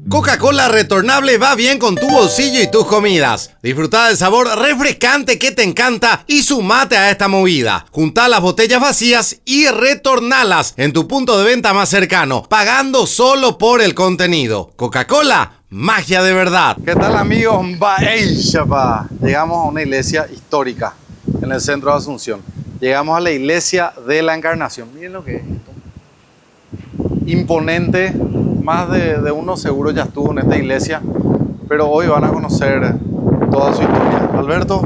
Coca-Cola retornable va bien con tu bolsillo y tus comidas. Disfruta del sabor refrescante que te encanta y sumate a esta movida. Junta las botellas vacías y retornalas en tu punto de venta más cercano, pagando solo por el contenido. Coca-Cola, magia de verdad. ¿Qué tal, amigos? Chapa. Llegamos a una iglesia histórica en el centro de Asunción. Llegamos a la iglesia de la Encarnación. Miren lo que es esto. Imponente. Más de uno seguro ya estuvo en esta iglesia, pero hoy van a conocer toda su historia. Alberto,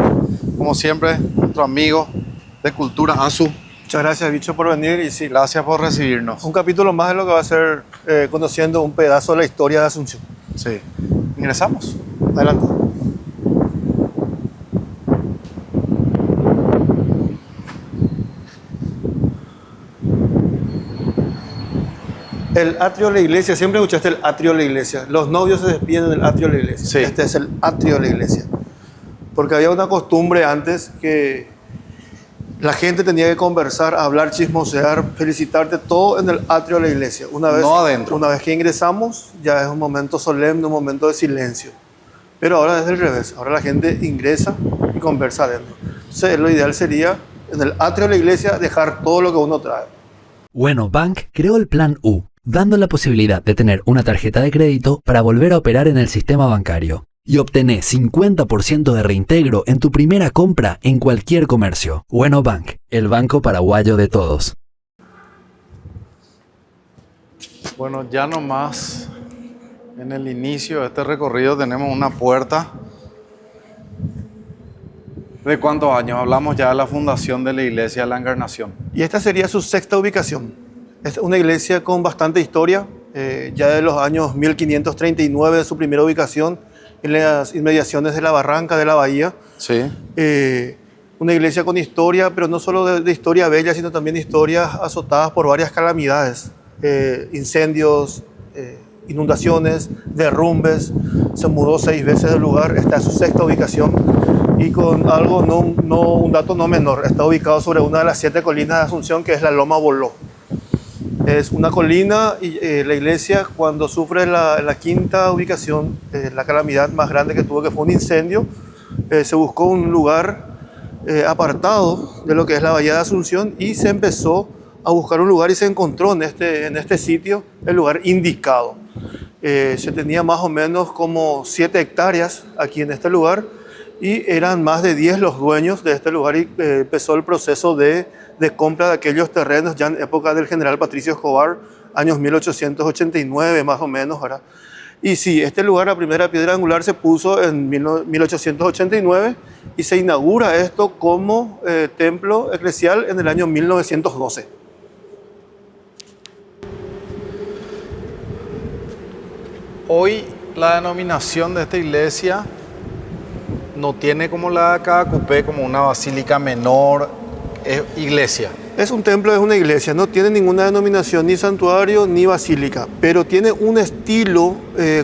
como siempre, nuestro amigo de Cultura ASU. Muchas gracias, Bicho, por venir. Y sí, Gracias por recibirnos. un capítulo más de lo que va a ser conociendo un pedazo de la historia de Asunción. Sí. Ingresamos. Adelante. El atrio de la iglesia, siempre escuchaste el atrio de la iglesia. Los novios se despiden en el atrio de la iglesia. Sí. Este es el atrio de la iglesia. Porque había una costumbre antes que la gente tenía que conversar, hablar, chismosear, felicitarte, todo en el atrio de la iglesia. No adentro. Una vez que ingresamos, ya es un momento solemne, un momento de silencio. Pero ahora es del revés. Ahora la gente ingresa y conversa adentro. Entonces, lo ideal sería, en el atrio de la iglesia, dejar todo lo que uno trae. Bueno Bank creó el Plan U, dando la posibilidad de tener una tarjeta de crédito para volver a operar en el sistema bancario. Y obtener 50% de reintegro en tu primera compra en cualquier comercio. Bueno Bank, el banco paraguayo de todos. Bueno, ya nomás en el inicio de este recorrido tenemos una puerta. ¿De cuántos años? Hablamos ya de la fundación de la iglesia de la Encarnación. Y esta sería su sexta ubicación. Es una iglesia con bastante historia, ya de los años 1539 de su primera ubicación, en las inmediaciones de la Barranca de la Bahía. Sí. Una iglesia con historia, pero no solo de historia bella, sino también historias azotadas por varias calamidades, incendios, inundaciones, derrumbes. Se mudó 6 veces del lugar, esta es su sexta ubicación. Y con algo, un dato no menor, está ubicado sobre una de las 7 colinas de Asunción, que es la Loma Boló. Es una colina y la iglesia, cuando sufre la quinta ubicación, la calamidad más grande que tuvo, que fue un incendio, se buscó un lugar apartado de lo que es la Bahía de Asunción y se empezó a buscar un lugar y se encontró en este sitio el lugar indicado. Se tenía más o menos como 7 hectáreas aquí en este lugar y eran más de 10 los dueños de este lugar y empezó el proceso de compra de aquellos terrenos ya en época del general Patricio Escobar, años 1889 más o menos, ¿verdad? Y sí, este lugar, la primera piedra angular se puso en 1889 y se inaugura esto como templo eclesial en el año 1912. Hoy la denominación de esta iglesia no tiene como la de Cadacupé, como una basílica menor, es iglesia. Es un templo, es una iglesia, no tiene ninguna denominación, ni santuario ni basílica, pero tiene un estilo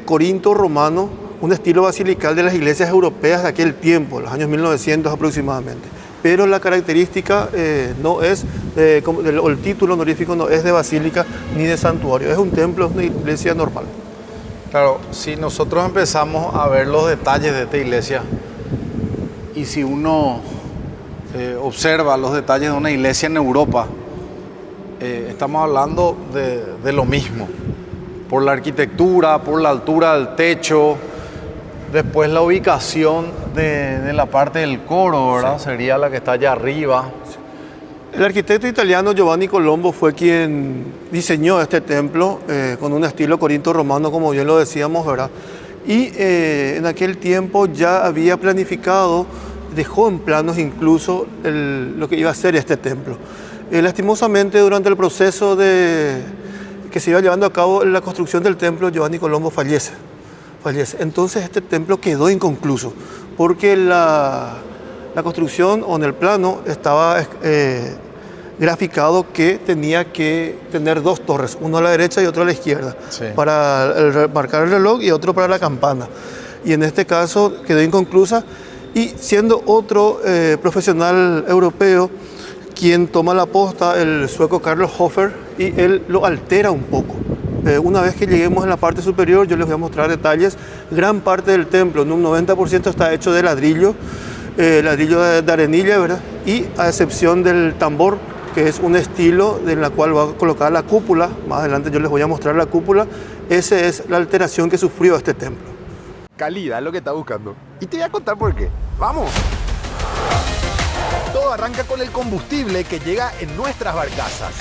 corinto-romano, un estilo basilical de las iglesias europeas de aquel tiempo, los años 1900 aproximadamente. Pero la característica no es, o el título honorífico no es de basílica ni de santuario, es un templo, es una iglesia normal. Claro, si nosotros empezamos a ver los detalles de esta iglesia y si uno observa los detalles de una iglesia en Europa, estamos hablando de lo mismo, por la arquitectura, por la altura del techo, Después la ubicación de la parte del coro, ¿verdad? Sí. Sería la que está allá arriba. El arquitecto italiano Giovanni Colombo fue quien diseñó este templo con un estilo corinto-romano, como bien lo decíamos, ¿verdad? Y en aquel tiempo ya había planificado, dejó en planos incluso lo que iba a ser este templo. Lastimosamente, durante el proceso que se iba llevando a cabo la construcción del templo, Giovanni Colombo fallece. Entonces este templo quedó inconcluso, porque la construcción o en el plano estaba graficado que tenía que tener dos torres, uno a la derecha y otro a la izquierda, sí, para marcar el reloj y otro para la campana. Y en este caso quedó inconclusa, y siendo otro profesional europeo quien toma la posta, el sueco Carlos Hofer, y él lo altera un poco. Una vez que lleguemos en la parte superior, yo les voy a mostrar detalles. Gran parte del templo, en un 90%, está hecho de ladrillo, ladrillo de arenilla, ¿verdad? Y a excepción del tambor, que es un estilo en la cual va a colocar la cúpula. Más adelante yo les voy a mostrar la cúpula. Esa es la alteración que sufrió este templo. Calidad es lo que está buscando. Y te voy a contar por qué. ¡Vamos! Todo arranca con el combustible que llega en nuestras barcazas.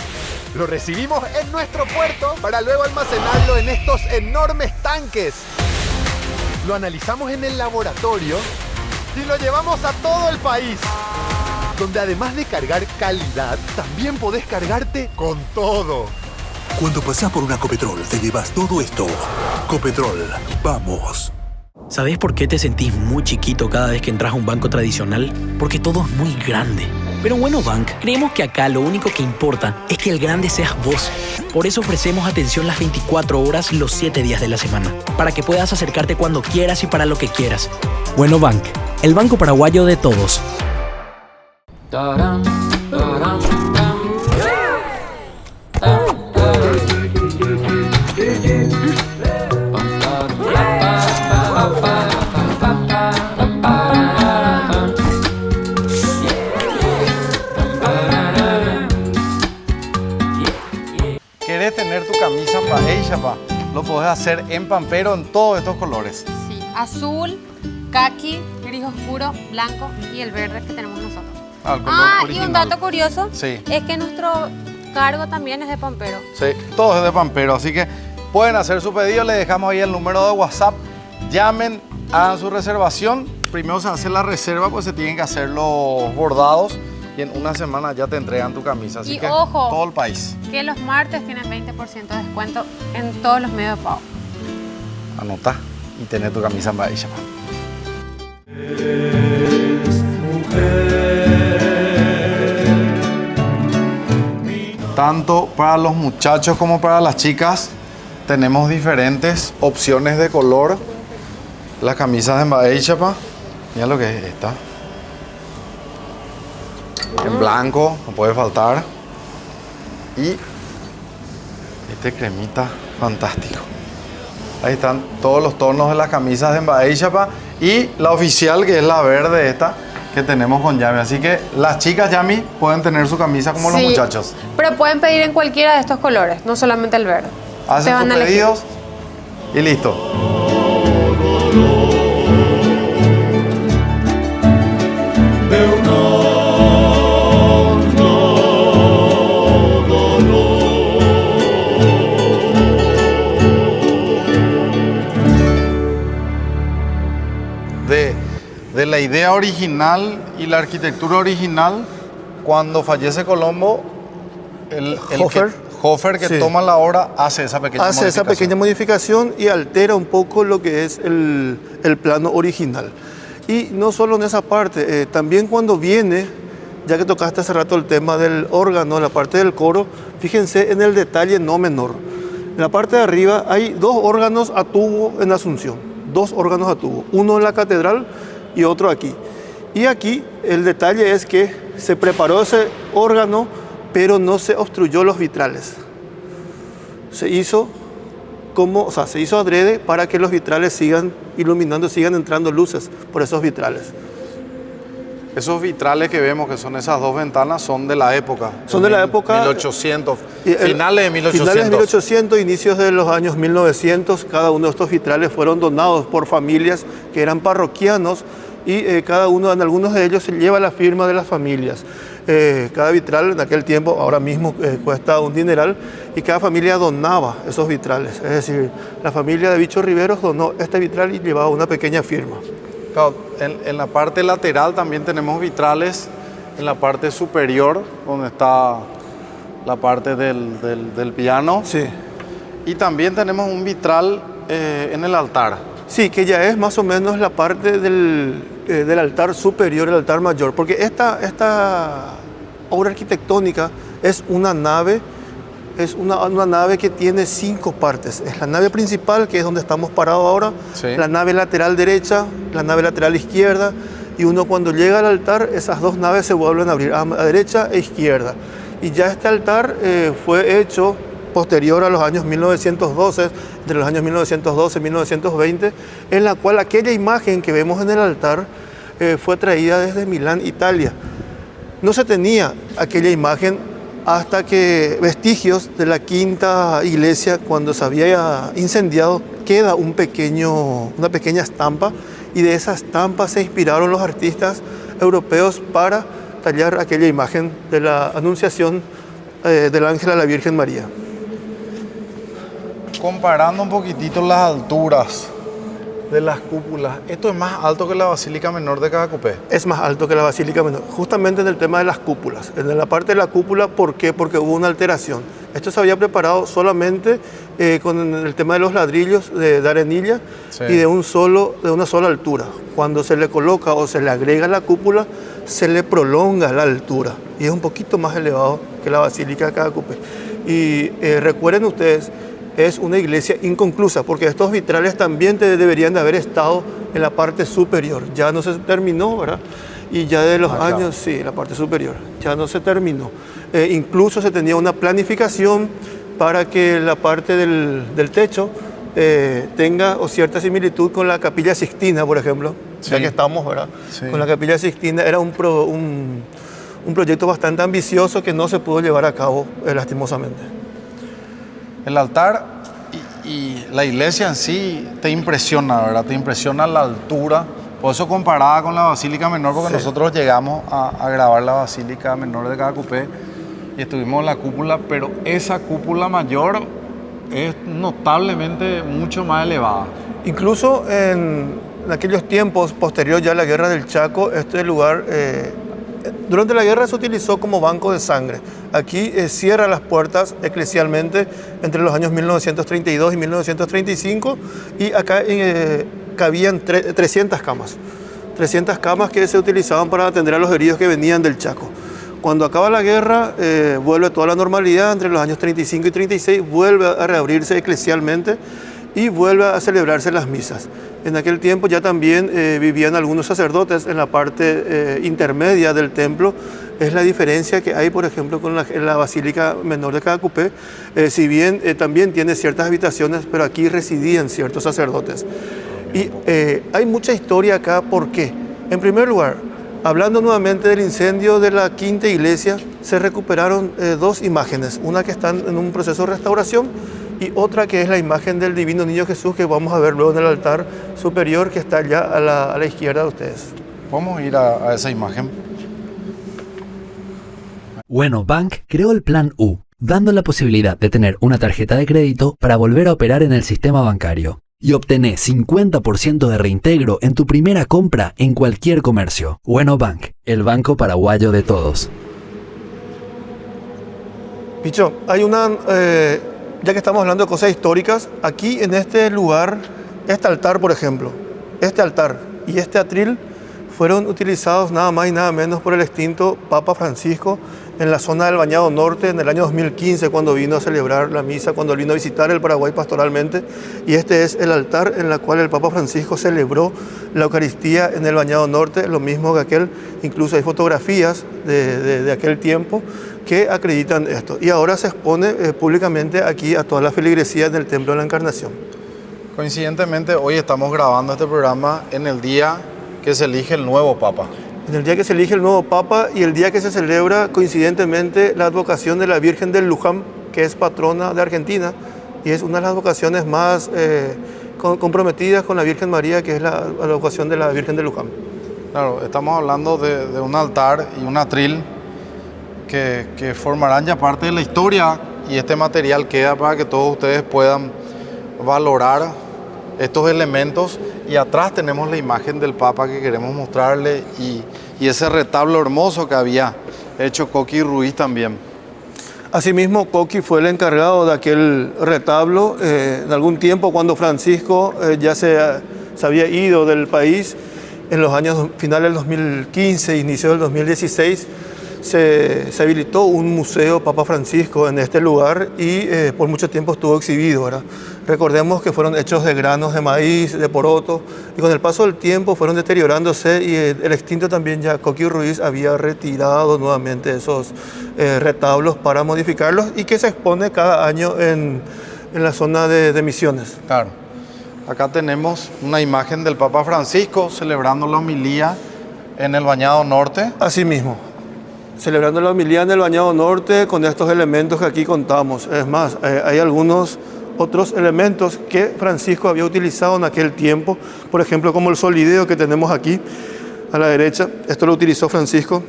Lo recibimos en nuestro puerto para luego almacenarlo en estos enormes tanques. Lo analizamos en el laboratorio y lo llevamos a todo el país, donde además de cargar calidad, también podés cargarte con todo. Cuando pasás por una Copetrol, te llevas todo esto. Copetrol, vamos. ¿Sabés por qué te sentís muy chiquito cada vez que entras a un banco tradicional? Porque todo es muy grande. Pero en Bueno Bank creemos que acá lo único que importa es que el grande seas vos. Por eso ofrecemos atención las 24 horas los 7 días de la semana, para que puedas acercarte cuando quieras y para lo que quieras. Bueno Bank, el banco paraguayo de todos. ¿Querés tener tu camisa Baeyapa? Lo podés hacer en Pampero en todos estos colores. Sí, azul, caqui, gris oscuro, blanco y el verde que tenemos nosotros. El color original. Y un dato curioso, sí, es que nuestro cargo también es de Pampero. Sí, todo es de Pampero, así que pueden hacer su pedido, les dejamos ahí el número de WhatsApp, llamen, hagan su reservación. Primero se hace la reserva, pues se tienen que hacer los bordados y en una semana ya te entregan tu camisa. Así y que ojo, todo el país. Que los martes tienen 20% de descuento en todos los medios de pago. Anota y tener tu camisa en Baeyapa. Tanto para los muchachos como para las chicas tenemos diferentes opciones de color. Las camisas de Baeyapa, mira lo que es esta. En blanco, no puede faltar. Y este cremita fantástico. Ahí están todos los tonos de las camisas de Baeyapa y la oficial, que es la verde esta, que tenemos con Yami. Así que las chicas Yami pueden tener su camisa como los muchachos. Pero pueden pedir en cualquiera de estos colores, no solamente el verde. Hacen sus pedidos y listo. De la idea original y la arquitectura original, cuando fallece Colombo, el Hofer que sí, toma la obra hace esa pequeña modificación y altera un poco lo que es el plano original. Y no solo en esa parte, también cuando viene, ya que tocaste hace rato el tema del órgano, la parte del coro, fíjense en el detalle no menor. En la parte de arriba hay dos órganos a tubo en Asunción, dos órganos a tubo, uno en la catedral y otro aquí. Y aquí el detalle es que se preparó ese órgano, pero no se obstruyó los vitrales. Se hizo adrede para que los vitrales sigan iluminando, sigan entrando luces por esos vitrales. Esos vitrales que vemos, que son esas dos ventanas, son de la época. Son de la época... 1800, finales de 1800. Finales de 1800, inicios de los años 1900, cada uno de estos vitrales fueron donados por familias que eran parroquianos y cada uno, en algunos de ellos, se lleva la firma de las familias. Cada vitral en aquel tiempo, ahora mismo cuesta un dineral, y cada familia donaba esos vitrales. Es decir, la familia de Bicho Riveros donó este vitral y llevaba una pequeña firma. Claro, en la parte lateral también tenemos vitrales, en la parte superior, donde está la parte del piano. Sí. Y también tenemos un vitral en el altar. Sí, que ya es más o menos la parte del altar superior, el altar mayor, porque esta obra arquitectónica es una nave que tiene 5 partes. Es la nave principal, que es donde estamos parados ahora, Sí. la nave lateral derecha, la nave lateral izquierda, y uno cuando llega al altar, esas dos naves se vuelven a abrir, a derecha e izquierda. Y ya este altar fue hecho posterior a los años 1912, entre los años 1912 y 1920, en la cual aquella imagen que vemos en el altar fue traída desde Milán, Italia. No se tenía aquella imagen hasta que vestigios de la quinta iglesia, cuando se había incendiado, queda una pequeña estampa, y de esa estampa se inspiraron los artistas europeos para tallar aquella imagen de la Anunciación del ángel a la Virgen María. Comparando un poquitito las alturas de las cúpulas, esto es más alto que la Basílica Menor de Caacupé. Es más alto que la Basílica Menor, justamente en el tema de las cúpulas. En la parte de la cúpula, ¿por qué? Porque hubo una alteración. Esto se había preparado solamente con el tema de los ladrillos de arenilla, Sí. y de una sola altura. Cuando se le coloca o se le agrega la cúpula, se le prolonga la altura y es un poquito más elevado que la Basílica de Caacupé. Y recuerden ustedes, es una iglesia inconclusa, porque estos vitrales también deberían de haber estado en la parte superior. Ya no se terminó, ¿verdad? Y ya de los años, sí, la parte superior, ya no se terminó. Incluso se tenía una planificación para que la parte del techo tenga cierta similitud con la Capilla Sixtina, por ejemplo, Sí. ya que estamos, ¿verdad? Sí. Con la Capilla Sixtina era un proyecto bastante ambicioso que no se pudo llevar a cabo, lastimosamente. El altar y la iglesia en sí te impresiona, ¿verdad? Te impresiona la altura. Por eso comparada con la Basílica Menor, porque Sí. nosotros llegamos a grabar la Basílica Menor de Caacupé y estuvimos en la cúpula, pero esa cúpula mayor es notablemente mucho más elevada. Incluso en aquellos tiempos posterior ya a la Guerra del Chaco, este lugar, durante la guerra se utilizó como banco de sangre. Aquí cierra las puertas eclesialmente entre los años 1932 y 1935, y acá cabían 300 camas. 300 camas que se utilizaban para atender a los heridos que venían del Chaco. Cuando acaba la guerra, vuelve toda la normalidad. Entre los años 35 y 36 vuelve a reabrirse eclesialmente y vuelve a celebrarse las misas. En aquel tiempo ya también vivían algunos sacerdotes en la parte intermedia del templo. Es la diferencia que hay, por ejemplo, con la Basílica Menor de Caacupé. Si bien también tiene ciertas habitaciones, pero aquí residían ciertos sacerdotes. Y hay mucha historia acá. ¿Por qué? En primer lugar, hablando nuevamente del incendio de la quinta iglesia, se recuperaron 2 imágenes. Una que está en un proceso de restauración y otra que es la imagen del Divino Niño Jesús, que vamos a ver luego en el altar superior, que está allá a la izquierda de ustedes. Vamos a ir a esa imagen. Bueno Bank creó el Plan U, dando la posibilidad de tener una tarjeta de crédito para volver a operar en el sistema bancario. Y obtener 50% de reintegro en tu primera compra en cualquier comercio. Bueno Bank, el banco paraguayo de todos. Picho, hay ya que estamos hablando de cosas históricas, aquí en este lugar, este altar, por ejemplo, este altar y este atril fueron utilizados nada más y nada menos por el extinto Papa Francisco en la zona del Bañado Norte en el año 2015, cuando vino a celebrar la misa, cuando vino a visitar el Paraguay pastoralmente. Y este es el altar en el cual el Papa Francisco celebró la Eucaristía en el Bañado Norte, lo mismo que aquel. Incluso hay fotografías de aquel tiempo que acreditan esto. Y ahora se expone públicamente aquí a toda la feligresía del Templo de la Encarnación. Coincidentemente, hoy estamos grabando este programa en el día que se elige el nuevo Papa. en el día que se elige el nuevo Papa y el día que se celebra coincidentemente la advocación de la Virgen del Luján, que es patrona de Argentina y es una de las advocaciones más comprometidas con la Virgen María, que es la advocación de la Virgen del Luján. Claro, estamos hablando de un altar y un atril que formarán ya parte de la historia, y este material queda para que todos ustedes puedan valorar estos elementos. Y atrás tenemos la imagen del Papa que queremos mostrarle y ese retablo hermoso que había hecho Coqui Ruiz también. Asimismo, Coqui fue el encargado de aquel retablo. En algún tiempo, cuando Francisco ya se había ido del país, en los años finales del 2015, inicio del 2016, se habilitó un museo Papa Francisco en este lugar y por mucho tiempo estuvo exhibido, ¿verdad? Recordemos que fueron hechos de granos de maíz, de poroto, y con el paso del tiempo fueron deteriorándose, y el extinto también ya Coqui Ruiz había retirado nuevamente esos retablos para modificarlos, y que se expone cada año en la zona de Misiones. Claro. Acá tenemos una imagen del Papa Francisco celebrando la homilía en el Bañado Norte. Así mismo, celebrando la homilía en el Bañado Norte con estos elementos que aquí contamos. Es más, hay algunos otros elementos que Francisco había utilizado en aquel tiempo, por ejemplo, como el solideo que tenemos aquí a la derecha. Esto lo utilizó Francisco.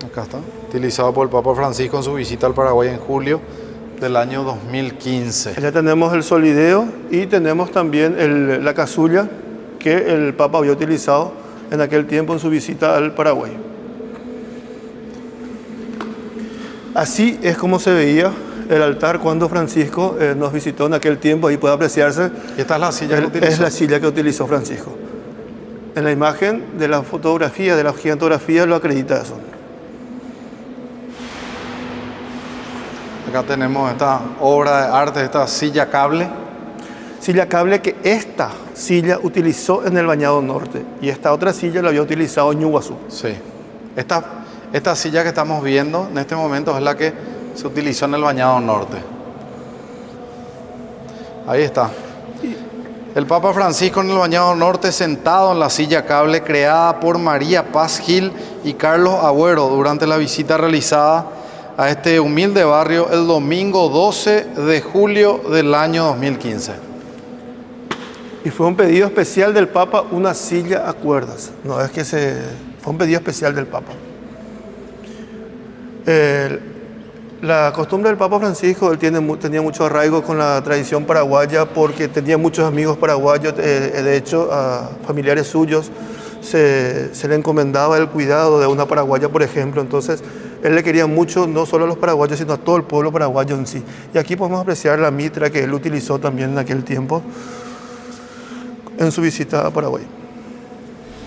Acá está, utilizado por el Papa Francisco en su visita al Paraguay en julio del año 2015. Ya tenemos el solideo y tenemos también la casulla que el Papa había utilizado en aquel tiempo en su visita al Paraguay. Así es como se veía el altar cuando Francisco nos visitó en aquel tiempo. Ahí puede apreciarse. Y esta es la silla que utilizó. Es la silla que utilizó Francisco. En la imagen de la fotografía, de la gigantografía, lo acredita eso. Acá tenemos esta obra de arte, esta silla cable. Silla cable que esta silla utilizó en el Bañado Norte, y esta otra silla la había utilizado en Ñuguazú. Sí. Esta silla que estamos viendo en este momento es la que se utilizó en el Bañado Norte. Ahí está. El Papa Francisco en el Bañado Norte, sentado en la silla cable creada por María Paz Gil y Carlos Agüero durante la visita realizada a este humilde barrio el domingo 12 de julio del año 2015. Y fue un pedido especial del Papa, una silla a cuerdas. No es que fue un pedido especial del Papa. La costumbre del Papa Francisco, él tenía mucho arraigo con la tradición paraguaya, porque tenía muchos amigos paraguayos. De hecho, a familiares suyos se le encomendaba el cuidado de una paraguaya, por ejemplo. Entonces, él le quería mucho, no solo a los paraguayos, sino a todo el pueblo paraguayo en sí. Y aquí podemos apreciar la mitra que él utilizó también en aquel tiempo en su visita a Paraguay.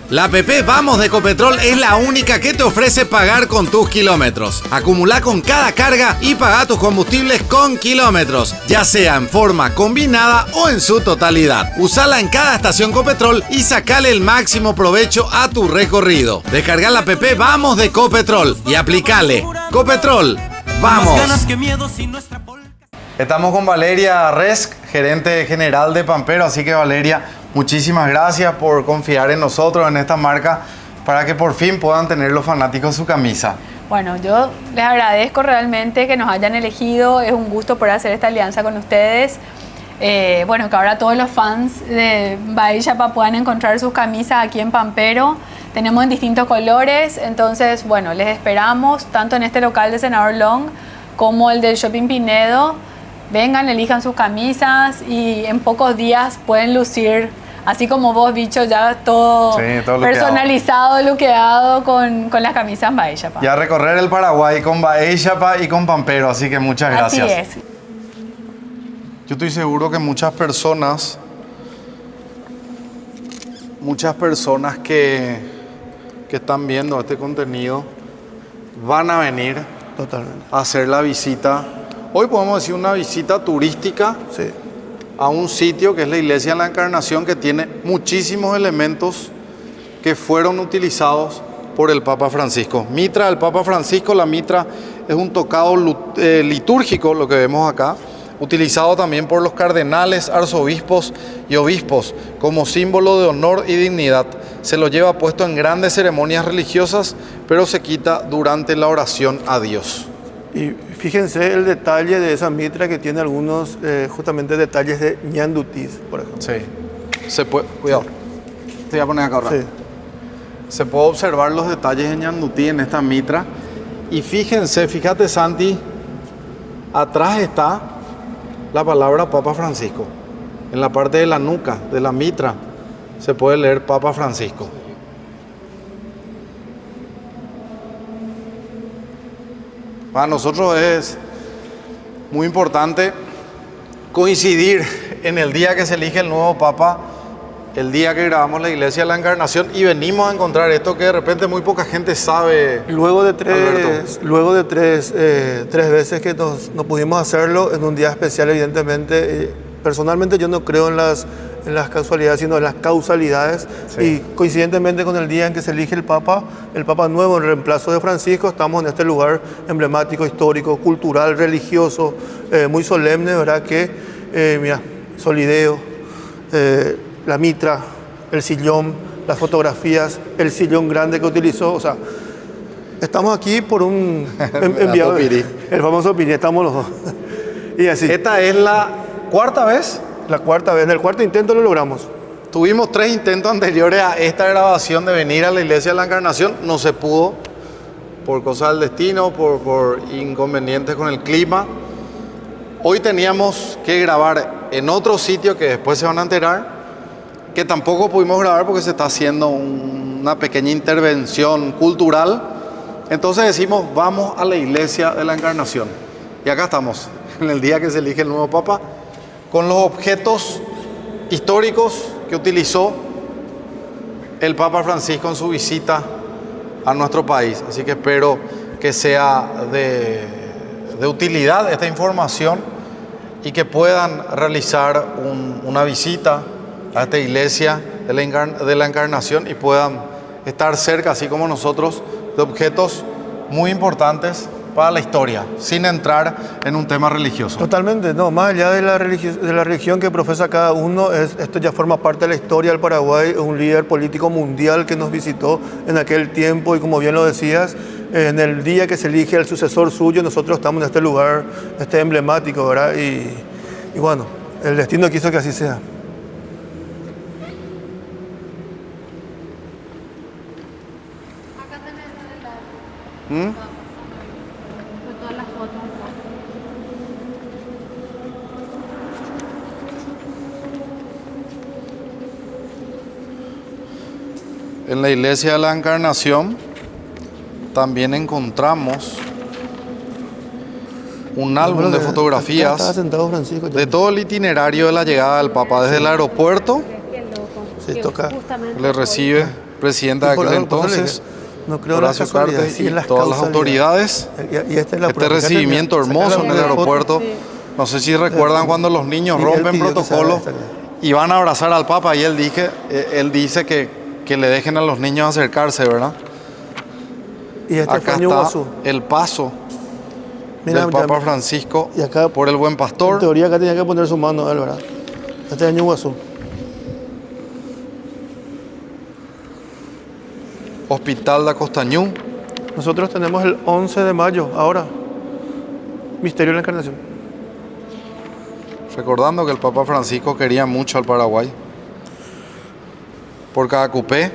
La APP Vamos de Ecopetrol es la única que te ofrece pagar con tus kilómetros. Acumula con cada carga y paga tus combustibles con kilómetros, ya sea en forma combinada o en su totalidad. Usala en cada estación Copetrol y sacale el máximo provecho a tu recorrido. Descarga la APP Vamos de Ecopetrol y aplicale. Copetrol, ¡vamos! Estamos con Valeria Resk, gerente general de Pampero, así que Valeria, muchísimas gracias por confiar en nosotros, en esta marca, para que por fin puedan tener los fanáticos su camisa. Bueno, yo les agradezco realmente que nos hayan elegido, es un gusto poder hacer esta alianza con ustedes. Bueno, que ahora todos los fans de Bahía Chapa puedan encontrar sus camisas aquí en Pampero. Tenemos en distintos colores, entonces, bueno, les esperamos tanto en este local de Senador Long como el del Shopping Pinedo. Vengan, elijan sus camisas y en pocos días pueden lucir, así como vos, bicho, ya todo personalizado, luqueado con las camisas Bahía Chapa. Y a recorrer el Paraguay con Bahía Chapa y con Pampero, así que muchas gracias. Así es. Yo estoy seguro que muchas personas que están viendo este contenido van a venir Totalmente a hacer la visita. Hoy podemos decir una visita turística, sí, a un sitio que es la Iglesia de la Encarnación, que tiene muchísimos elementos que fueron utilizados por el Papa Francisco. Mitra del Papa Francisco, la mitra es un tocado litúrgico, lo que vemos acá, utilizado también por los cardenales, arzobispos y obispos como símbolo de honor y dignidad. Se lo lleva puesto en grandes ceremonias religiosas, pero se quita durante la oración a Dios. Y fíjense el detalle de esa mitra que tiene algunos justamente detalles de ñandutis, por ejemplo. Sí. Se puede, cuidado. Te voy a poner acá ahora. Sí. Se puede observar los detalles de ñandutí en esta mitra. Y fíjate Santi, atrás está la palabra Papa Francisco. En la parte de la nuca, de la mitra, se puede leer Papa Francisco. Para nosotros es muy importante coincidir en el día que se elige el nuevo Papa, el día que grabamos la Iglesia de la Encarnación, y venimos a encontrar esto que de repente muy poca gente sabe. Luego de Alberto. tres veces que no pudimos hacerlo en un día especial, evidentemente, personalmente yo no creo en las casualidades, sino en las causalidades. Sí. Y coincidentemente con el día en que se elige el Papa nuevo en reemplazo de Francisco, estamos en este lugar emblemático, histórico, cultural, religioso, muy solemne, ¿verdad? Que, mira, solideo, la mitra, el sillón, las fotografías, el sillón grande que utilizó, o sea, estamos aquí por un enviado, el famoso Piri, estamos los dos. Y así. Esta es la cuarta vez. La cuarta vez, en el cuarto intento lo logramos. Tuvimos 3 intentos anteriores a esta grabación de venir a la Iglesia de la Encarnación. No se pudo por cosas del destino, por inconvenientes con el clima. Hoy teníamos que grabar en otro sitio que después se van a enterar, que tampoco pudimos grabar porque se está haciendo una pequeña intervención cultural. Entonces decimos, vamos a la Iglesia de la Encarnación. Y acá estamos, en el día que se elige el nuevo Papa, con los objetos históricos que utilizó el Papa Francisco en su visita a nuestro país. Así que espero que sea de utilidad esta información y que puedan realizar una visita a esta iglesia de la Encarnación y puedan estar cerca, así como nosotros, de objetos muy importantes para la historia, sin entrar en un tema religioso. Totalmente, no, más allá de la religión que profesa cada uno, esto ya forma parte de la historia del Paraguay, un líder político mundial que nos visitó en aquel tiempo y como bien lo decías, en el día que se elige el sucesor suyo, nosotros estamos en este lugar emblemático, ¿verdad? Y bueno, el destino quiso que así sea. En la Iglesia de la Encarnación también encontramos un álbum de fotografías de todo el itinerario de la llegada del Papa desde el aeropuerto. Le recibe el presidente de aquel entonces, no creo en las casualidades, y todas las autoridades. Este recibimiento hermoso en el aeropuerto. No sé si recuerdan cuando los niños rompen protocolo y van a abrazar al Papa y él dice que le dejen a los niños acercarse, ¿verdad? Y acá está el paso del Papa Francisco y acá, por el Buen Pastor. En teoría acá tenía que poner su mano él, ¿verdad? Este año Guazú. Hospital de Acostañú. Nosotros tenemos el 11 de mayo, ahora. Misterio de la Encarnación. Recordando que el Papa Francisco quería mucho al Paraguay. Por cada cupé.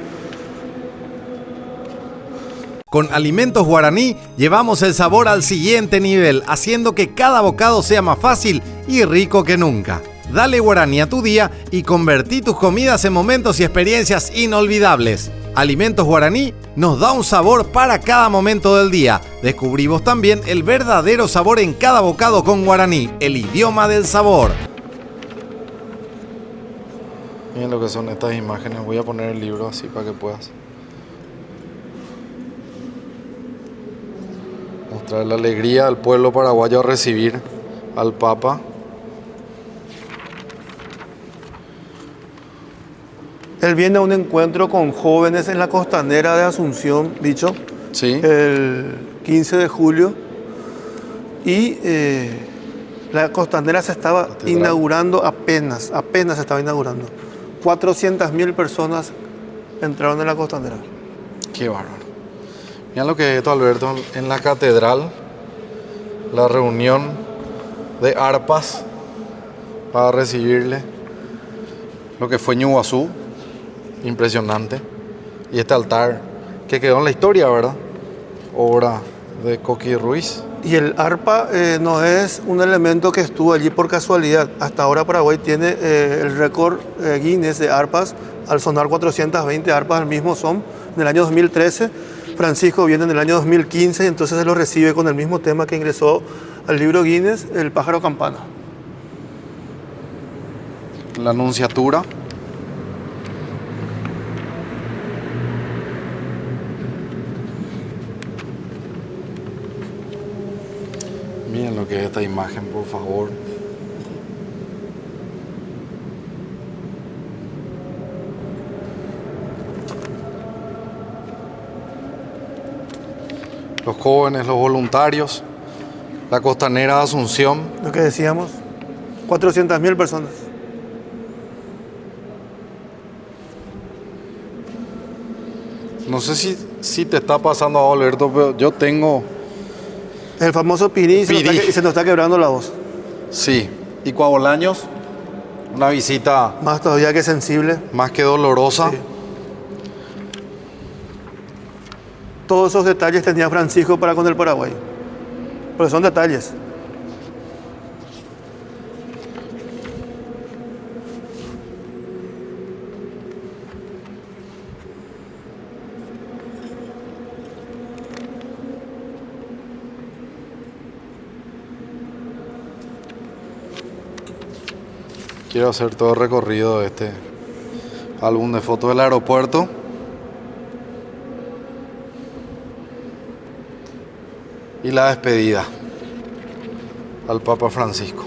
Con Alimentos Guaraní llevamos el sabor al siguiente nivel, haciendo que cada bocado sea más fácil y rico que nunca. Dale Guaraní a tu día y convertí tus comidas en momentos y experiencias inolvidables. Alimentos Guaraní nos da un sabor para cada momento del día. Descubrimos también el verdadero sabor en cada bocado con Guaraní, el idioma del sabor. Miren lo que son estas imágenes. Voy a poner el libro así para que puedas mostrar la alegría del pueblo paraguayo a recibir al Papa. Él viene a un encuentro con jóvenes en la costanera de Asunción, dicho, sí, el 15 de julio. Y La Costanera se estaba inaugurando apenas se estaba inaugurando. 400.000 personas entraron en la Costanera. Qué bárbaro. Mira lo que es esto, Alberto, en la catedral, la reunión de arpas para recibirle lo que fue Ñuguazú, impresionante. Y este altar que quedó en la historia, ¿verdad? Obra de Coqui Ruiz. Y el arpa no es un elemento que estuvo allí por casualidad. Hasta ahora Paraguay tiene el récord Guinness de arpas, al sonar 420 arpas al mismo son, en el año 2013. Francisco viene en el año 2015 y entonces se lo recibe con el mismo tema que ingresó al libro Guinness, el pájaro campana. La Anunciatura. Miren lo que es esta imagen, por favor. Los jóvenes, los voluntarios, la Costanera de Asunción. Lo que decíamos, 400.000 personas. No sé si te está pasando a Alberto, pero yo tengo... El famoso pirí, se nos está quebrando la voz. Sí, y Coabolaños, una visita... Más todavía que sensible. Más que dolorosa. Sí. Todos esos detalles tenía Francisco para con el Paraguay. Porque son detalles. Quiero hacer todo el recorrido de este álbum de fotos del aeropuerto. Y la despedida al Papa Francisco.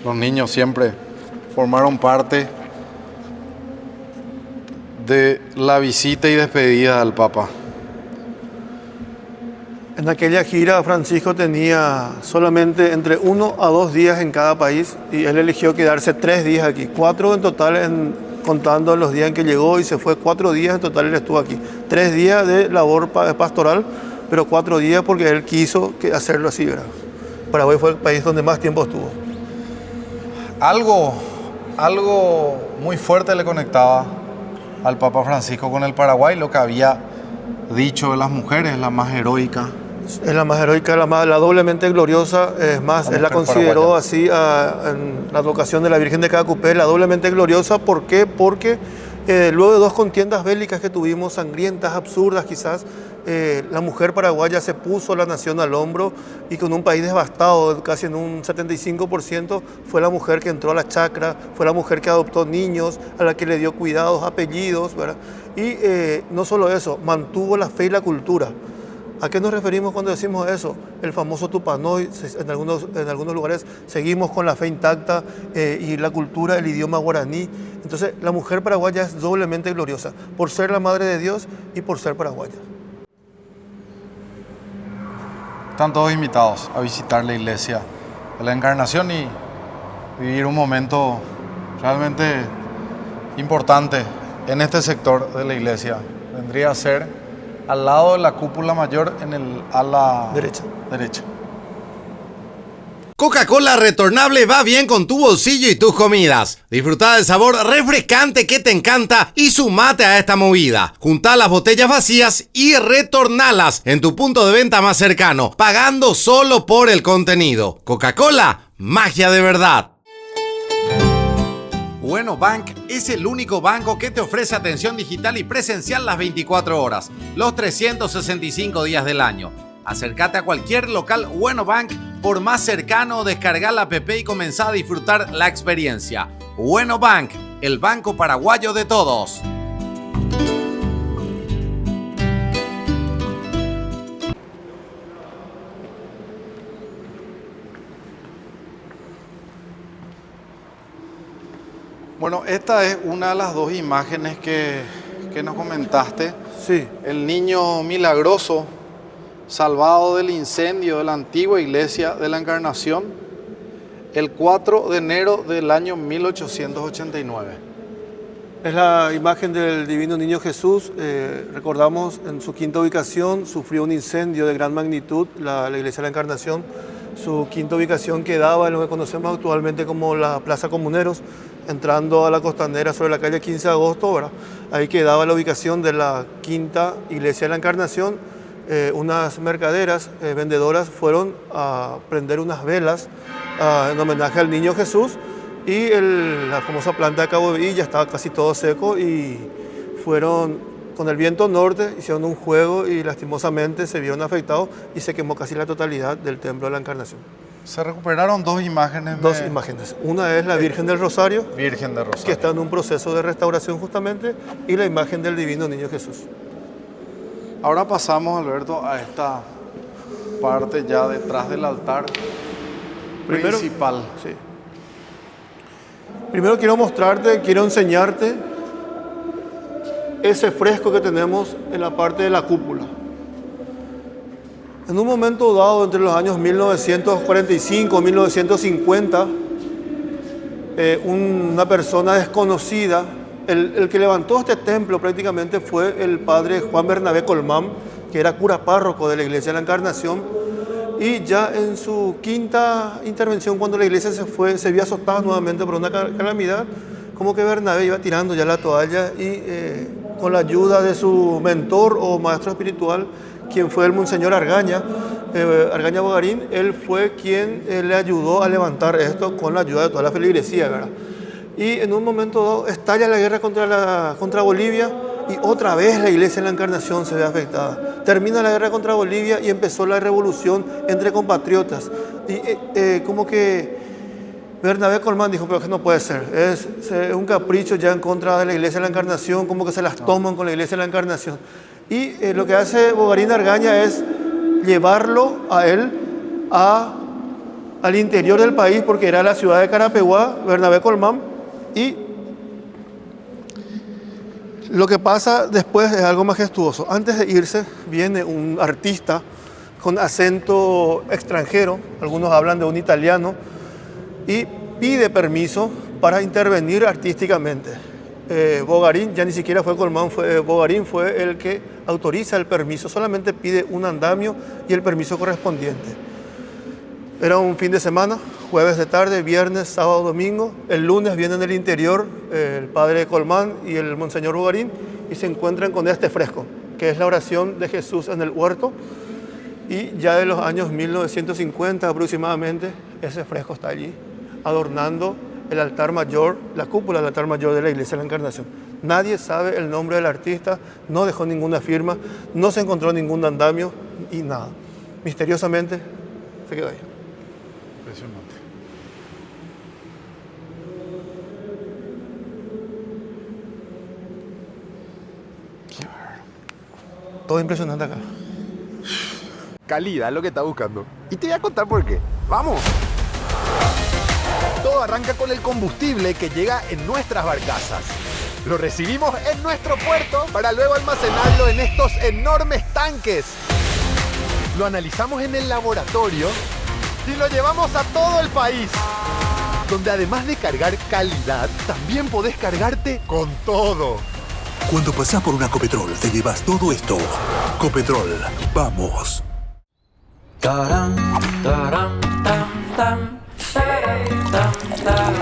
Los niños siempre formaron parte de la visita y despedida del Papa. En aquella gira Francisco tenía solamente entre 1 a 2 días en cada país y él eligió quedarse 3 días aquí, 4 en total contando los días en que llegó y se fue 4 días en total él estuvo aquí. 3 días de labor pastoral, pero 4 días porque él quiso hacerlo así, ¿verdad? Paraguay fue el país donde más tiempo estuvo. Algo muy fuerte le conectaba al Papa Francisco con el Paraguay, lo que había dicho de las mujeres, la más heroica. Es la más heroica, la doblemente gloriosa, es más, él la consideró así en la advocación de la Virgen de Cacupé, la doblemente gloriosa. ¿Por qué? Porque luego de 2 contiendas bélicas que tuvimos, sangrientas, absurdas quizás, la mujer paraguaya se puso la nación al hombro y con un país devastado, casi en un 75%, fue la mujer que entró a la chacra, fue la mujer que adoptó niños, a la que le dio cuidados, apellidos, ¿verdad? Y no solo eso, mantuvo la fe y la cultura. ¿A qué nos referimos cuando decimos eso? El famoso Tupanói, en algunos lugares seguimos con la fe intacta y la cultura, el idioma guaraní. Entonces, la mujer paraguaya es doblemente gloriosa, por ser la madre de Dios y por ser paraguaya. Están todos invitados a visitar la iglesia de la Encarnación y vivir un momento realmente importante en este sector de la iglesia. Vendría a ser al lado de la cúpula mayor en el ala derecha. Coca-Cola retornable va bien con tu bolsillo y tus comidas. Disfruta del sabor refrescante que te encanta y sumate a esta movida. Junta las botellas vacías y retornalas en tu punto de venta más cercano, pagando solo por el contenido. Coca-Cola, magia de verdad. Bueno Bank es el único banco que te ofrece atención digital y presencial las 24 horas, los 365 días del año. Acércate a cualquier local Bueno Bank por más cercano, descarga la app y comenzá a disfrutar la experiencia. Bueno Bank, el banco paraguayo de todos. Bueno, esta es una de las 2 imágenes que que nos comentaste, Sí, el niño milagroso salvado del incendio de la antigua iglesia de la Encarnación el 4 de enero del año 1889. es la imagen del Divino Niño Jesús. Recordamos, en su quinta ubicación sufrió un incendio de gran magnitud, la iglesia de la Encarnación. Su quinta ubicación quedaba en lo que conocemos actualmente como la Plaza Comuneros, entrando a la Costanera sobre la calle 15 de agosto, ¿verdad? Ahí quedaba la ubicación de la quinta iglesia de la Encarnación. Unas mercaderas, vendedoras, fueron a prender unas velas en homenaje al Niño Jesús, y la famosa planta de Cabo Villa estaba casi todo seco, y fueron con el viento norte, hicieron un juego y lastimosamente se vieron afectados y se quemó casi la totalidad del templo de la Encarnación. Se recuperaron dos imágenes. Dos imágenes. Una es la Virgen del Rosario, Virgen de Rosario. que está en un proceso de restauración justamente, y la imagen del Divino Niño Jesús. Ahora pasamos, Alberto, a esta parte ya detrás del altar principal. Sí. Primero quiero enseñarte ese fresco que tenemos en la parte de la cúpula. En un momento dado, entre los años 1945 y 1950, una persona desconocida, el que levantó este templo prácticamente fue el padre Juan Bernabé Colmán, que era cura párroco de la iglesia de la Encarnación, y ya en su quinta intervención, cuando la iglesia se vio azotada nuevamente por una calamidad, como que Bernabé iba tirando ya la toalla, y con la ayuda de su mentor o maestro espiritual, quien fue el Monseñor Argaña Bogarín, él fue quien le ayudó a levantar esto con la ayuda de toda la feligresía, ¿verdad? Y en un momento dado estalla la guerra contra Bolivia, y otra vez la iglesia de la Encarnación se ve afectada. Termina la guerra contra Bolivia y empezó la revolución entre compatriotas. Y como que Bernabé Colmán dijo, pero que no puede ser, es un capricho ya en contra de la iglesia de la Encarnación, como que se las toman con la iglesia de la Encarnación. Y lo que hace Bogarín Argaña es llevarlo a él al interior del país, porque era la ciudad de Carapeguá, Bernabé Colmán, y lo que pasa después es algo majestuoso. Antes de irse, viene un artista con acento extranjero, algunos hablan de un italiano, y pide permiso para intervenir artísticamente. Bogarín, ya ni siquiera fue Colmán, Bogarín fue el que autoriza el permiso, solamente pide un andamio y el permiso correspondiente. Era un fin de semana, jueves de tarde, viernes, sábado, domingo. El lunes vienen del interior el padre Colmán y el monseñor Bogarín, y se encuentran con este fresco, que es la oración de Jesús en el huerto. Y ya de los años 1950 aproximadamente, ese fresco está allí, adornando el altar mayor, la cúpula del altar mayor de la iglesia de la Encarnación. Nadie sabe el nombre del artista, no dejó ninguna firma, no se encontró ningún andamio y nada. Misteriosamente se quedó ahí. Impresionante. Todo impresionante acá. Calidad es lo que está buscando. Y te voy a contar por qué. ¡Vamos! Todo arranca con el combustible que llega en nuestras barcazas. Lo recibimos en nuestro puerto para luego almacenarlo en estos enormes tanques. Lo analizamos en el laboratorio y lo llevamos a todo el país, donde además de cargar calidad, también podés cargarte con todo. Cuando pasás por una Copetrol, te llevas todo esto. Copetrol, vamos. Taram, taram, tam, tam, taram, tam, tam.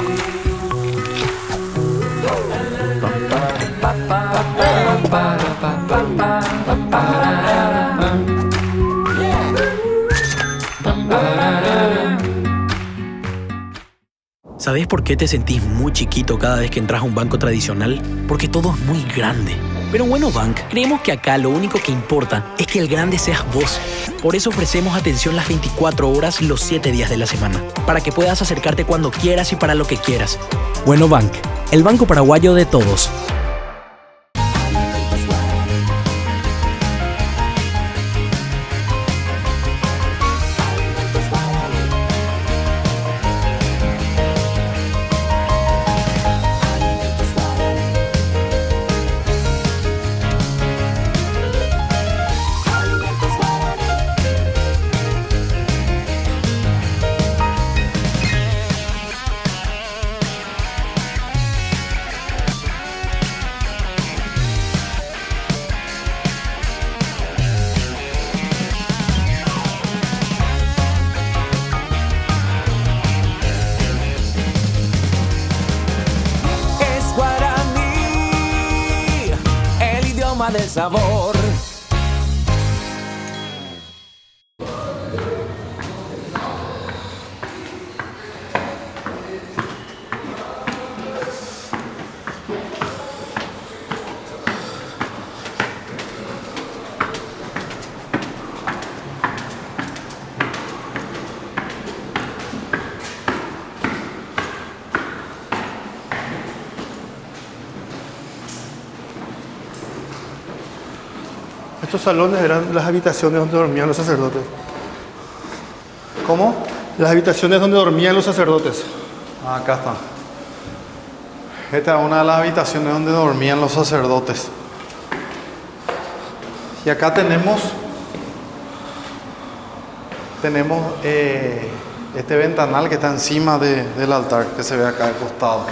¿Sabés por qué te sentís muy chiquito cada vez que entras a un banco tradicional? Porque todo es muy grande. Pero en Bueno Bank creemos que acá lo único que importa es que el grande seas vos. Por eso ofrecemos atención las 24 horas los 7 días de la semana, para que puedas acercarte cuando quieras y para lo que quieras. Bueno Bank, el banco paraguayo de todos. toma del sabor. Estos salones eran las habitaciones donde dormían los sacerdotes. ¿Cómo? Las habitaciones donde dormían los sacerdotes. Ah, acá está. Esta es una de las habitaciones donde dormían los sacerdotes. Y acá tenemos este ventanal que está encima del altar, que se ve acá al costado.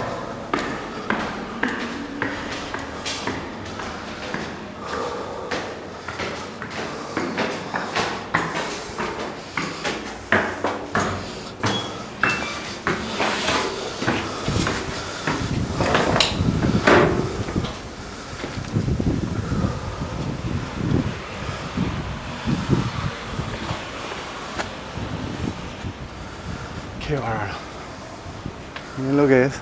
Qué bárbaro. Miren lo que es.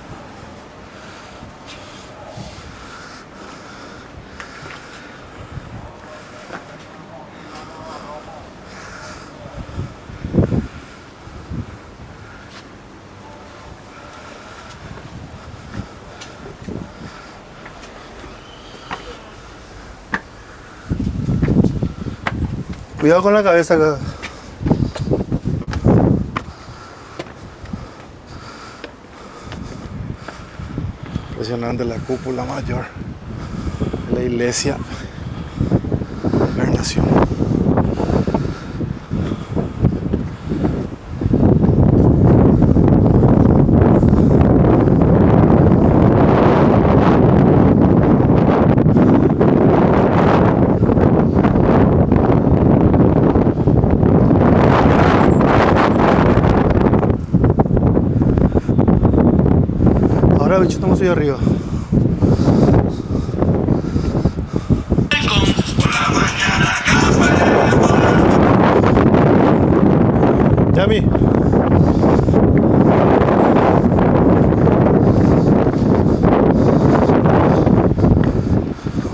Cuidado con la cabeza acá. Impresionante la cúpula mayor de la iglesia de la Encarnación. Ahora, bicho, estamos ahí arriba. Yami.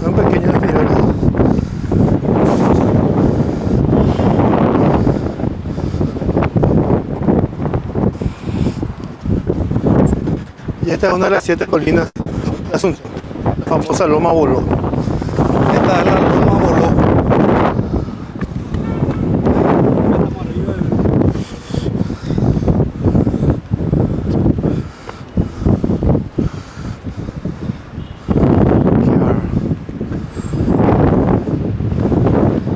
Un pequeño desnivel. Y esta es una de las 7 colinas de Asunción, la famosa Loma Boló. Esta es la Loma Boló. Qué bárbaro.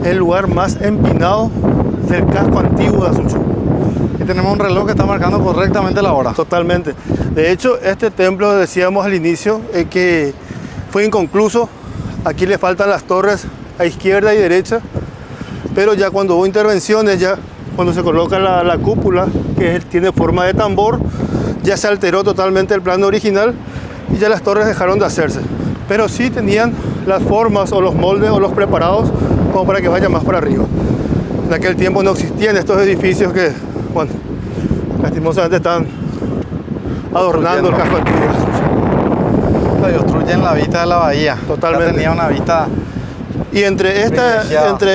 El lugar más empinado del casco antiguo de Asunción. Aquí tenemos un reloj que está marcando correctamente la hora. Totalmente. De hecho, este templo, decíamos al inicio, que fue inconcluso. Aquí le faltan las torres a izquierda y derecha. Pero ya cuando hubo intervenciones, ya cuando se coloca la cúpula, que tiene forma de tambor, ya se alteró totalmente el plano original y ya las torres dejaron de hacerse. Pero sí tenían las formas o los moldes o los preparados como para que vaya más para arriba. En aquel tiempo no existían estos edificios que, bueno, lastimosamente están adornando el casco antiguo. Se obstruyen la vista de la bahía. Totalmente. Ya tenía una vista. Y entre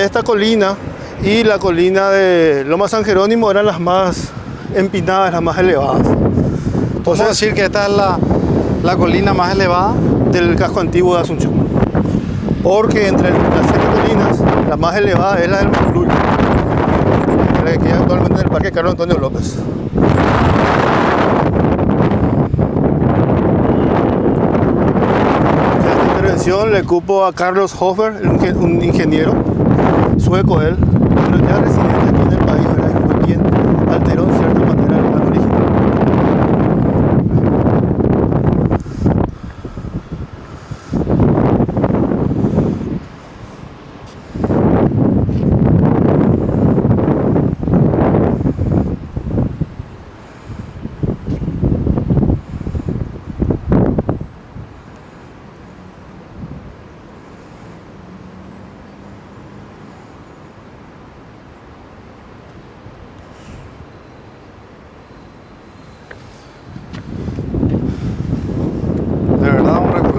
esta colina y la colina de Loma San Jerónimo eran las más empinadas, las más elevadas. ¿Podemos decir que esta es la colina más elevada del casco antiguo de Asunción? Porque entre las 7 colinas, la más elevada es la del Macluyo, la que queda actualmente en el Parque Carlos Antonio López. Esta intervención le cupo a Carlos Hofer, un ingeniero sueco él, pero ya residente aquí en el país, ¿verdad? Y fue quien alteró en cierta manera el plan original.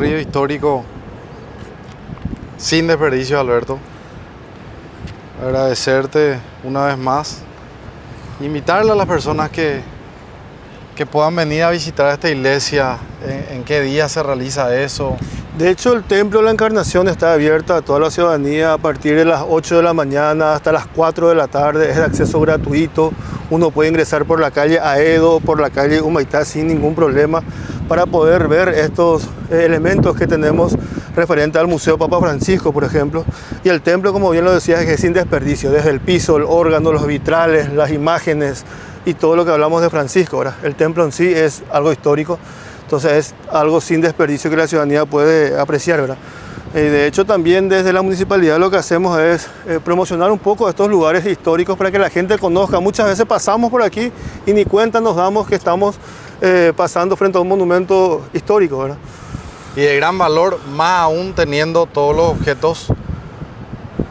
recorrido histórico sin desperdicio, Alberto. Agradecerte una vez más. Invitarle a las personas que puedan venir a visitar esta iglesia. ¿En qué día se realiza eso? De hecho, el Templo de la Encarnación está abierto a toda la ciudadanía a partir de las 8 de la mañana hasta las 4 de la tarde. Es de acceso gratuito. Uno puede ingresar por la calle Aedo, por la calle Humaitá sin ningún problema para poder ver estos elementos que tenemos referente al Museo Papa Francisco, por ejemplo. Y el templo, como bien lo decías, es sin desperdicio. Desde el piso, el órgano, los vitrales, las imágenes y todo lo que hablamos de Francisco. ¿Verdad? El templo en sí es algo histórico. Entonces es algo sin desperdicio que la ciudadanía puede apreciar, ¿verdad? De hecho, también desde la municipalidad lo que hacemos es promocionar un poco estos lugares históricos para que la gente conozca. Muchas veces pasamos por aquí y ni cuenta nos damos que estamos pasando frente a un monumento histórico, ¿verdad? Y de gran valor, más aún teniendo todos los objetos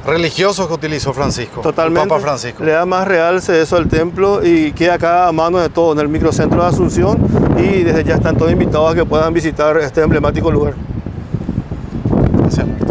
religiosos que utilizó Francisco. Totalmente. El Papa Francisco. Le da más realce eso al templo y queda acá a mano de todo en el microcentro de Asunción, y desde ya están todos invitados a que puedan visitar este emblemático lugar. Gracias, Alberto.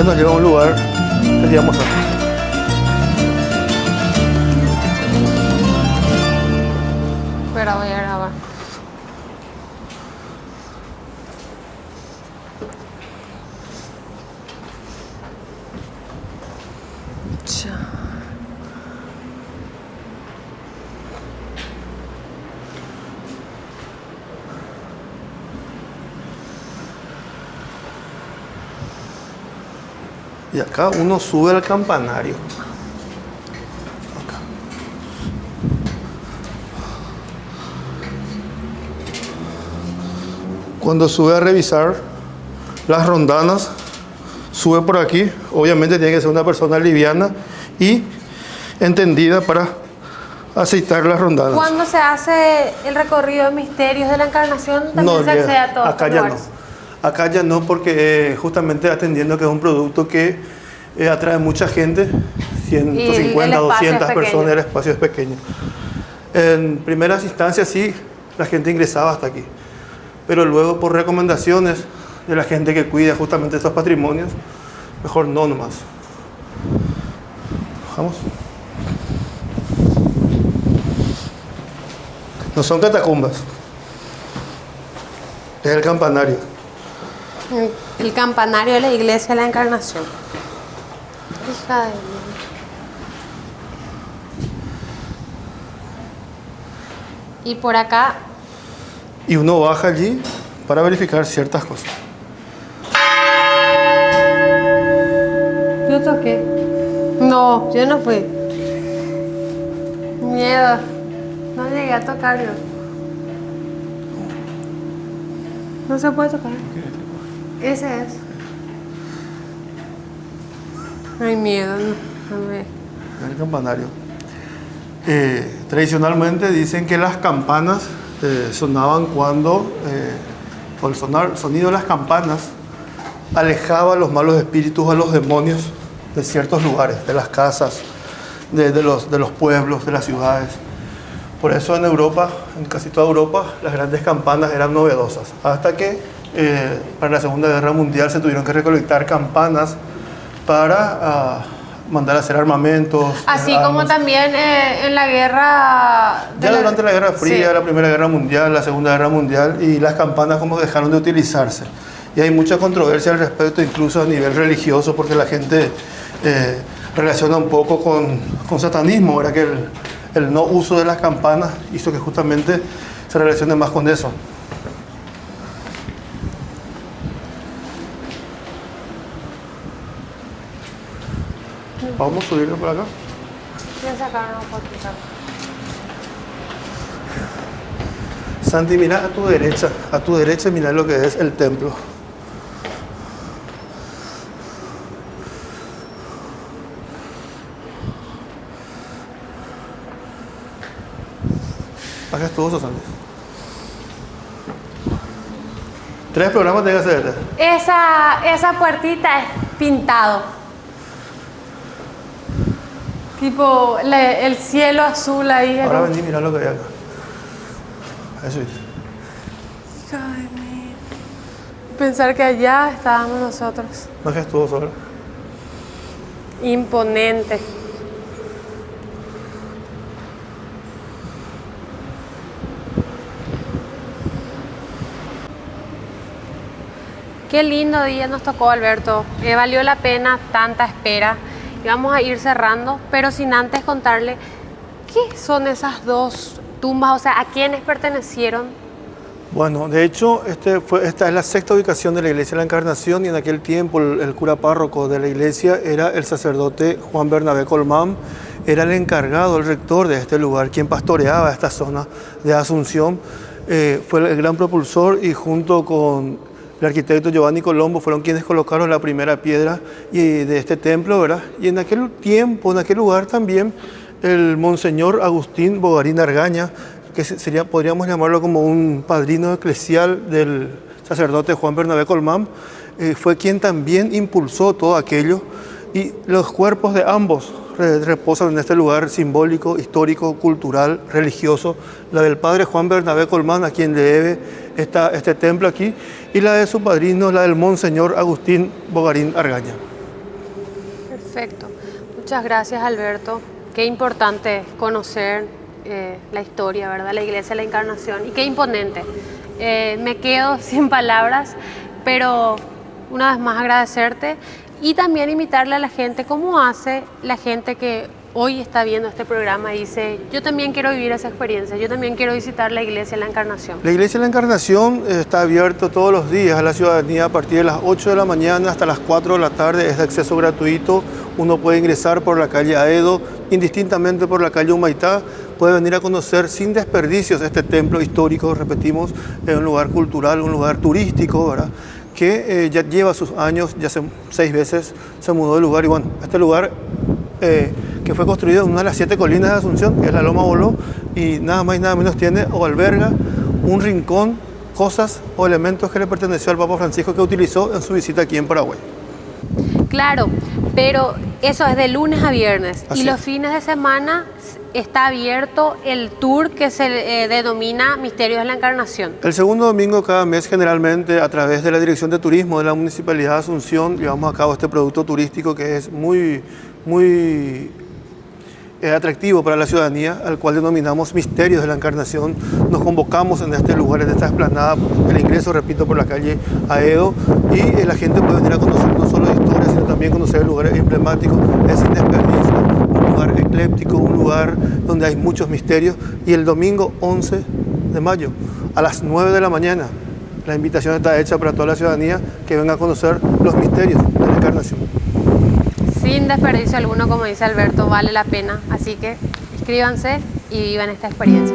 Nos lleva a un lugar que digamos aquí. Pero voy a grabar. Y acá uno sube al campanario. Acá. Cuando sube a revisar las rondanas, sube por aquí. Obviamente tiene que ser una persona liviana y entendida para aceitar las rondanas. ¿Cuándo se hace el recorrido de misterios de la Encarnación? También se accede a todos acá estos ya lugares. no. Acá ya no, porque justamente atendiendo que es un producto que atrae mucha gente, 150, 200 personas, el espacio es pequeño. En primeras instancias sí, la gente ingresaba hasta aquí, pero luego por recomendaciones de la gente que cuida justamente estos patrimonios, mejor no nomás. Vamos. No son catacumbas, es el campanario. El campanario de la iglesia de la Encarnación. Hija de mí. Y por acá. Y uno baja allí para verificar ciertas cosas. Yo toqué. No, yo no fui. Miedo. No llegué a tocar yo. No se puede tocar. Ese es. Hay miedo, ¿no? A ver. El campanario. Tradicionalmente dicen que las campanas sonaban cuando, por el sonido de las campanas, alejaba a los malos espíritus, a los demonios de ciertos lugares, de las casas, de los pueblos, de las ciudades. Por eso en Europa, en casi toda Europa, las grandes campanas eran novedosas. Hasta que para la Segunda Guerra Mundial se tuvieron que recolectar campanas para mandar a hacer armamentos. Así como también en la guerra... Durante la Guerra Fría, sí. la Primera Guerra Mundial, la Segunda Guerra Mundial, y las campanas como dejaron de utilizarse. Y hay mucha controversia al respecto, incluso a nivel religioso, porque la gente relaciona un poco con satanismo, ¿verdad? Que el no uso de las campanas hizo que justamente se relacione más con eso. Vamos a subirlo por acá. Voy a sacar una fotito. Santi, mira a tu derecha mira lo que es el templo. Majestuoso, Santi. 3 programas tenés que hacer. Esa puertita es pintado. Tipo el cielo azul ahí. Ahora vení, mira lo que hay acá. Eso es. Ay, pensar que allá estábamos nosotros. Majestuoso, ¿verdad? Imponente. Qué lindo día nos tocó, Alberto. Valió la pena tanta espera. Y vamos a ir cerrando, pero sin antes contarle qué son esas 2 tumbas, o sea, a quiénes pertenecieron. Bueno, de hecho, esta es la 6ª ubicación de la Iglesia de la Encarnación, y en aquel tiempo el cura párroco de la iglesia era el sacerdote Juan Bernabé Colmán, era el encargado, el rector de este lugar, quien pastoreaba esta zona de Asunción, fue el gran propulsor, y junto con el arquitecto Giovanni Colombo fueron quienes colocaron la primera piedra de este templo, ¿verdad? Y en aquel tiempo, en aquel lugar también, el monseñor Agustín Bogarín Argaña, que podríamos llamarlo como un padrino eclesial del sacerdote Juan Bernabé Colmán, fue quien también impulsó todo aquello, y los cuerpos de ambos reposan en este lugar simbólico, histórico, cultural, religioso, la del padre Juan Bernabé Colmán, a quien le debe este templo aquí, y la de su padrino, la del monseñor Agustín Bogarín Argaña. Perfecto. Muchas gracias, Alberto. Qué importante conocer la historia, ¿verdad? La Iglesia de la Encarnación. Y qué imponente. Me quedo sin palabras, pero una vez más agradecerte y también invitarle a la gente, cómo hace la gente que hoy está viendo este programa y dice, yo también quiero vivir esa experiencia, yo también quiero visitar la Iglesia de la Encarnación. La Iglesia de la Encarnación está abierta todos los días a la ciudadanía a partir de las 8 de la mañana hasta las 4 de la tarde, es de acceso gratuito. Uno puede ingresar por la calle Aedo, indistintamente por la calle Humaitá, puede venir a conocer sin desperdicios este templo histórico, repetimos, es un lugar cultural, un lugar turístico, ¿verdad? Que ya lleva sus años, ya hace 6 veces se mudó de lugar, y bueno, este lugar que fue construido en una de las 7 colinas de Asunción, que es la Loma Boló, y nada más y nada menos tiene o alberga un rincón, cosas o elementos que le perteneció al Papa Francisco, que utilizó en su visita aquí en Paraguay. Claro, pero eso es de lunes a viernes. Así y los es. fines de semana está abierto el tour que se denomina Misterios de la Encarnación. El segundo domingo de cada mes, generalmente a través de la Dirección de Turismo de la Municipalidad de Asunción, llevamos a cabo este producto turístico que es muy atractivo para la ciudadanía, al cual denominamos Misterios de la Encarnación. Nos convocamos en este lugar, en esta explanada, el ingreso, repito, por la calle Aedo, y la gente puede venir a conocer no solo historia, sino también conocer lugares emblemáticos. Es sin desperdicio, un lugar ecléptico, un lugar donde hay muchos misterios. Y el domingo 11 de mayo, a las 9 de la mañana, la invitación está hecha para toda la ciudadanía que venga a conocer los misterios de la Encarnación. Sin desperdicio alguno, como dice Alberto, vale la pena. Así que Suscríbanse y vivan esta experiencia.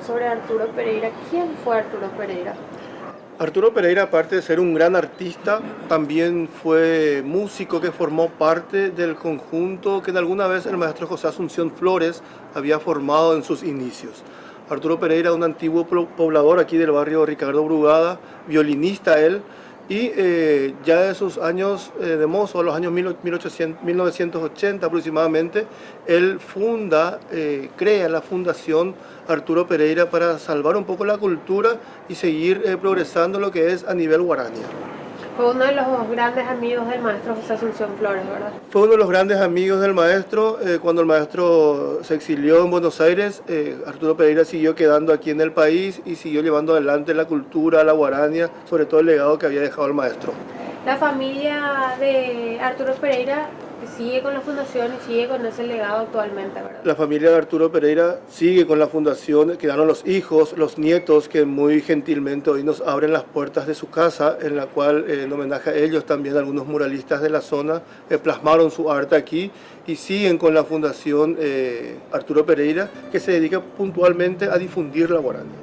sobre Arturo Pereira. ¿Quién fue Arturo Pereira? Arturo Pereira, aparte de ser un gran artista, también fue músico que formó parte del conjunto que en alguna vez el maestro José Asunción Flores había formado en sus inicios. Arturo Pereira, un antiguo poblador aquí del barrio Ricardo Brugada, violinista él, y ya de sus años de mozo, a los años 1980 aproximadamente, él crea la Fundación Arturo Pereira para salvar un poco la cultura y seguir progresando lo que es a nivel guaraní. Fue uno de los grandes amigos del maestro José Asunción Flores, ¿verdad? Fue uno de los grandes amigos del maestro. Cuando el maestro se exilió en Buenos Aires, Arturo Pereira siguió quedando aquí en el país y siguió llevando adelante la cultura, la guaraña, sobre todo el legado que había dejado el maestro. La familia de Arturo Pereira sigue con la fundación y sigue con ese legado actualmente, ¿verdad? La familia de Arturo Pereira sigue con la fundación, quedaron los hijos, los nietos, que muy gentilmente hoy nos abren las puertas de su casa, en la cual, en homenaje a ellos, también algunos muralistas de la zona plasmaron su arte aquí y siguen con la fundación Arturo Pereira, que se dedica puntualmente a difundir la guaraña.